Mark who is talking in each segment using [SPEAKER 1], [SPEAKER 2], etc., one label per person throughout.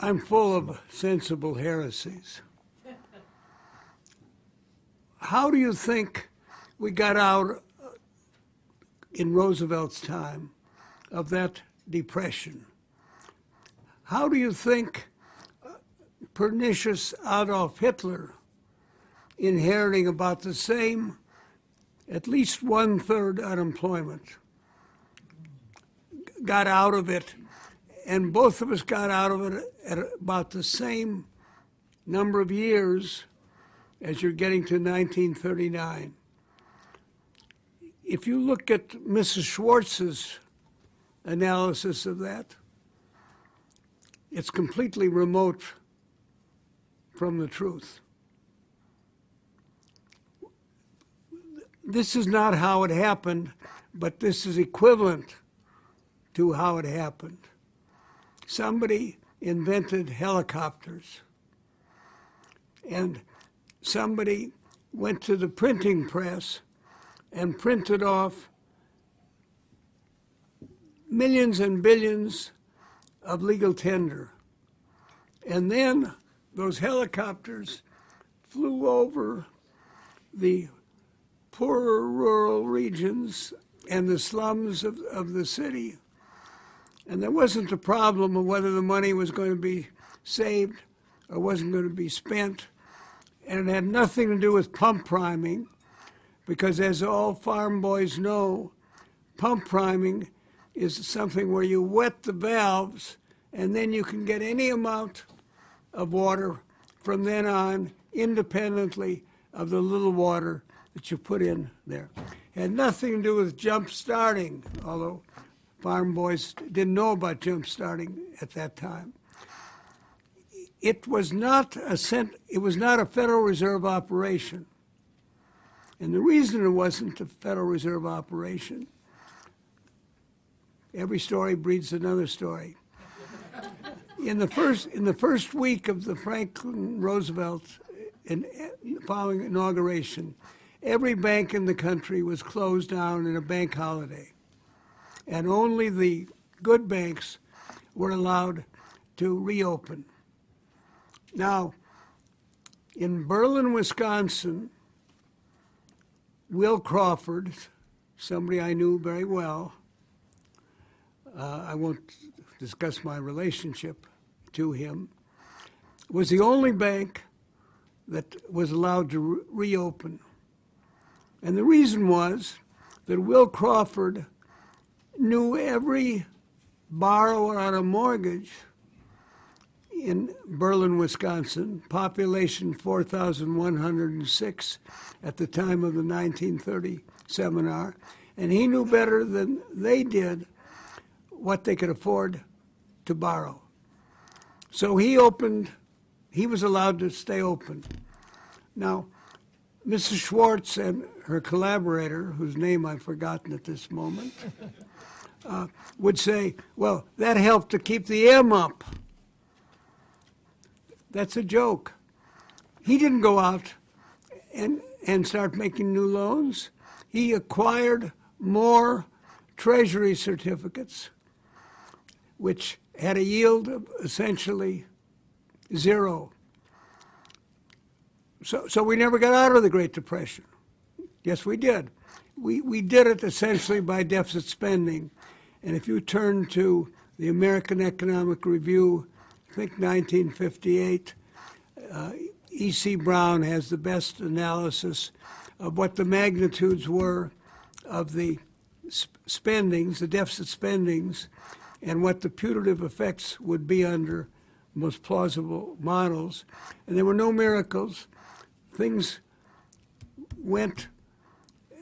[SPEAKER 1] I'm full of sensible heresies. How do you think we got out in Roosevelt's time of that depression? How do you think pernicious Adolf Hitler, inheriting about the same, at least 1/3 unemployment, got out of it? And both of us got out of it at about the same number of years as you're getting to 1939. If you look at Mrs. Schwartz's analysis of that, it's completely remote from the truth. This is not how it happened, but this is equivalent to how it happened. Somebody invented helicopters, and somebody went to the printing press and printed off millions and billions of legal tender. And then those helicopters flew over the poorer rural regions and the slums of the city. And there wasn't a problem of whether the money was going to be saved or wasn't going to be spent. And it had nothing to do with pump priming, because as all farm boys know, pump priming is something where you wet the valves and then you can get any amount of water from then on, independently of the little water that you put in there. It had nothing to do with jump starting, although farm boys didn't know about jump starting at that time. It was not a Federal Reserve operation. And the reason it wasn't a Federal Reserve operation, every story breeds another story. In the first week of the Franklin Roosevelt following inauguration, every bank in the country was closed down in a bank holiday. And only the good banks were allowed to reopen. Now, in Berlin, Wisconsin, Will Crawford, somebody I knew very well, I won't discuss my relationship to him, was the only bank that was allowed to reopen. And the reason was that Will Crawford knew every borrower on a mortgage in Berlin, Wisconsin, population 4,106 at the time of the 1930 seminar, and he knew better than they did what they could afford to borrow. So he was allowed to stay open. Now, Mrs. Schwartz and her collaborator, whose name I've forgotten at this moment, would say, well, that helped to keep the M up. That's a joke. He didn't go out and start making new loans. He acquired more Treasury certificates, which had a yield of essentially zero. So we never got out of the Great Depression. Yes, we did. We did it essentially by deficit spending. And if you turn to the American Economic Review, I think 1958, E.C. Brown has the best analysis of what the magnitudes were of the spendings, the deficit spendings, and what the putative effects would be under most plausible models. And there were no miracles. Things went,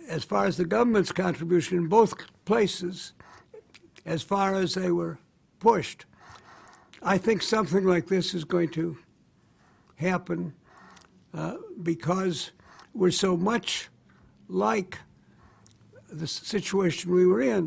[SPEAKER 1] as far as the government's contribution in both places, as far as they were pushed. I think something like this is going to happen because we're so much like the situation we were in.